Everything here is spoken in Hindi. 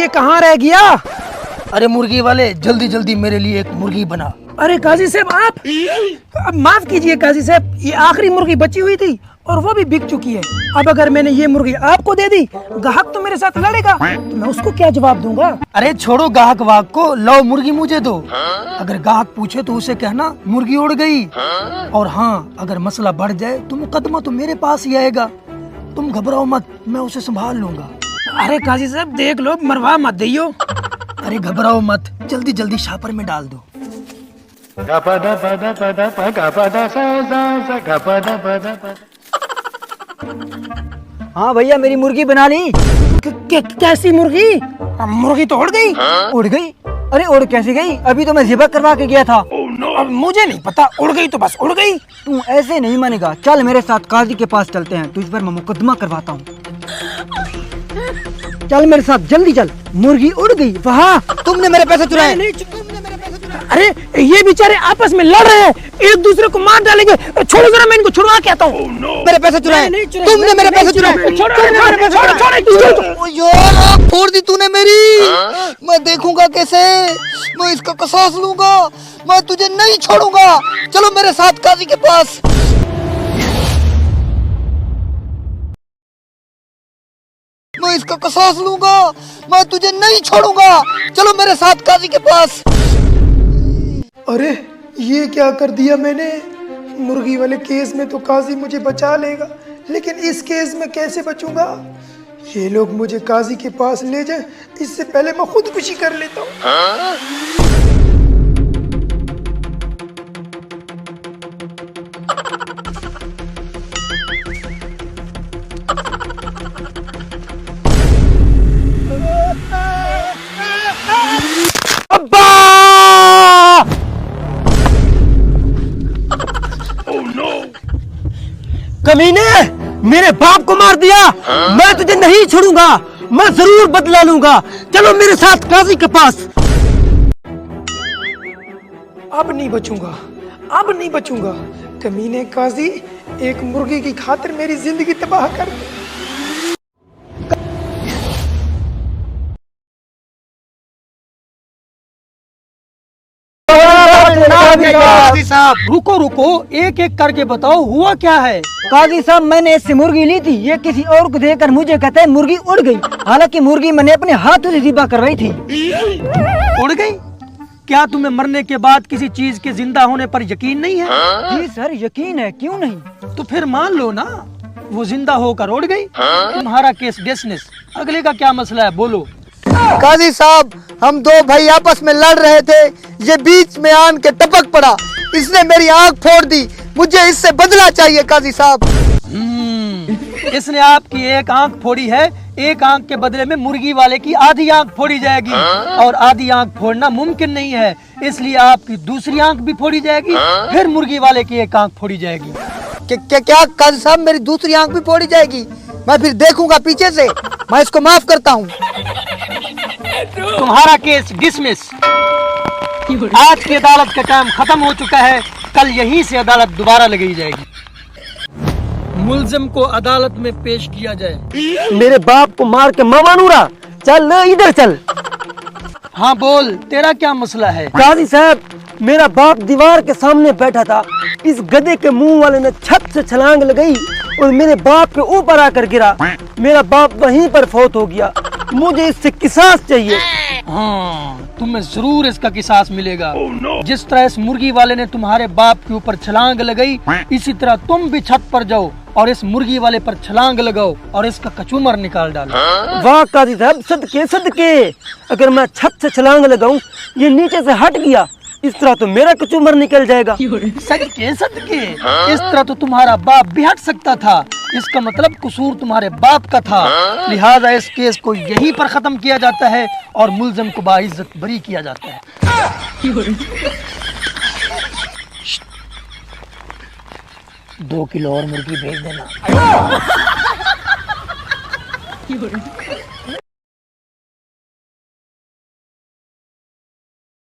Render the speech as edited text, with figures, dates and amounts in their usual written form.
कहाँ रह गया? अरे मुर्गी वाले, जल्दी जल्दी मेरे लिए एक मुर्गी बना। अरे काजी साहब आप माफ कीजिए काजी साहब, ये आखिरी मुर्गी बची हुई थी और वो भी बिक चुकी है। अब अगर मैंने ये मुर्गी आपको दे दी, ग्राहक तो मेरे साथ लड़ेगा, तो मैं उसको क्या जवाब दूंगा? अरे छोड़ो ग्राहक वाक को, लो मुर्गी मुझे दो। अगर ग्राहक पूछे तो उसे कहना मुर्गी उड़ गई। और हाँ, अगर मसला बढ़ जाए तो मुकदमा तो मेरे पास ही आएगा। तुम घबराओ मत, मैं उसे संभाल लूंगा। अरे काजी साहब देख लो, मरवा मत दियो। अरे घबराओ मत, जल्दी जल्दी शापर में डाल दो। हाँ भैया, मेरी मुर्गी बना ली। कैसी मुर्गी? मुर्गी तो उड़ गई। उड़ गई? अरे उड़ कैसे गई? अभी तो मैं ज़िबा करवा के गया था। अब मुझे नहीं पता, उड़ गई तो बस उड़ गई। तू ऐसे नहीं मानेगा, चल मेरे साथ काजी के पास चलते हैं, तुझ पर मैं मुकदमा करवाता हूँ। चल मेरे साथ, जल्दी चल। मुर्गी उड़ गई। वाह, तुमने मेरे पैसे चुराए। अरे ये बेचारे आपस में लड़ रहे हैं, एक दूसरे को मार डालेंगे। छोड़ो जरा, मैं इनको छुड़वा के आता हूँ। मेरे पैसे चुराए। तुमने मेरे पैसे चुराए। फोड़ दी तूने मेरी। मैं देखूंगा कैसे, मैं इसका कसास लूंगा। मैं तुझे नहीं छोड़ूंगा। चलो मेरे साथ काजी के पास। मैं इसका कसास लूंगा। मैं तुझे नहीं छोड़ूंगा। चलो मेरे साथ काजी के पास। अरे ये क्या कर दिया मैंने? मुर्गी वाले केस में तो काजी मुझे बचा लेगा, लेकिन इस केस में कैसे बचूंगा? ये लोग मुझे काजी के पास ले जाए, इससे पहले मैं खुदकुशी कर लेता हूँ। कमीने, मेरे बाप को मार दिया। मैं तुझे नहीं छोड़ूंगा, मैं जरूर बदला लूंगा। चलो मेरे साथ काजी के पास। अब नहीं बचूंगा, अब नहीं बचूंगा। कमीने काजी, एक मुर्गी की खातिर मेरी जिंदगी तबाह कर दी। काजी साहब रुको रुको, एक एक करके बताओ हुआ क्या है। काजी साहब, मैंने इससे मुर्गी ली थी, ये किसी और को देकर मुझे कहता है मुर्गी उड़ गई। हालांकि मुर्गी मैंने अपने हाथों से ज़िबा करवाई थी। उड़ गई? क्या तुम्हें मरने के बाद किसी चीज के जिंदा होने पर यकीन नहीं है? जी सर, यकीन है, क्यों नहीं। तो फिर मान लो ना, वो जिंदा होकर उड़ गई। तुम्हारा केस डिसमिस। अगले का क्या मसला है, बोलो। काजी साहब, हम दो भाई आपस में लड़ रहे थे, ये बीच में आन के टपक पड़ा, इसने मेरी आंख फोड़ दी। मुझे इससे बदला चाहिए काजी साहब। इसने आपकी एक आंख फोड़ी है, एक आंख के बदले में मुर्गी वाले की आधी आंख फोड़ी जाएगी। और आधी आंख फोड़ना मुमकिन नहीं है, इसलिए आपकी दूसरी आंख भी फोड़ी जाएगी, फिर मुर्गी वाले की एक आंख फोड़ी जाएगी। क्या काजी साहब, मेरी दूसरी आंख भी फोड़ी जाएगी? मैं फिर देखूंगा पीछे से। मैं इसको माफ करता हूँ। तुम्हारा केस डिसमिस। आज की अदालत का काम खत्म हो चुका है, कल यहीं से अदालत दोबारा लगाई जाएगी। मुलजिम को अदालत में पेश किया जाए। मेरे बाप को मार के मवानूरा, चल इधर चल। हाँ बोल, तेरा क्या मसला है? काजी साहब, मेरा बाप दीवार के सामने बैठा था, इस गधे के मुंह वाले ने छत से छलांग लगाई और मेरे बाप के ऊपर आकर गिरा। मेरा बाप वहीं पर फौत हो गया। मुझे इससे किसास चाहिए। हाँ, तुम्हें जरूर इसका किसास मिलेगा। जिस तरह इस मुर्गी वाले ने तुम्हारे बाप के ऊपर छलांग लगाई, इसी तरह तुम भी छत पर जाओ और इस मुर्गी वाले पर छलांग लगाओ और इसका कचूमर निकाल डालो। वाह काजी साहब, सदके सदके। अगर मैं छत से छलांग लगाऊं, ये नीचे से हट गया, इस तरह तो मेरा कचूमर निकल जाएगा। सदके सदके, इस तरह तो तुम्हारा बाप भी हट सकता था। इसका मतलब कसूर तुम्हारे बाप का था। लिहाजा इस केस को यहीं पर खत्म किया जाता है और मुलजिम को बाइज्जत बरी किया जाता है। 2 किलो और मुर्गी भेज देना।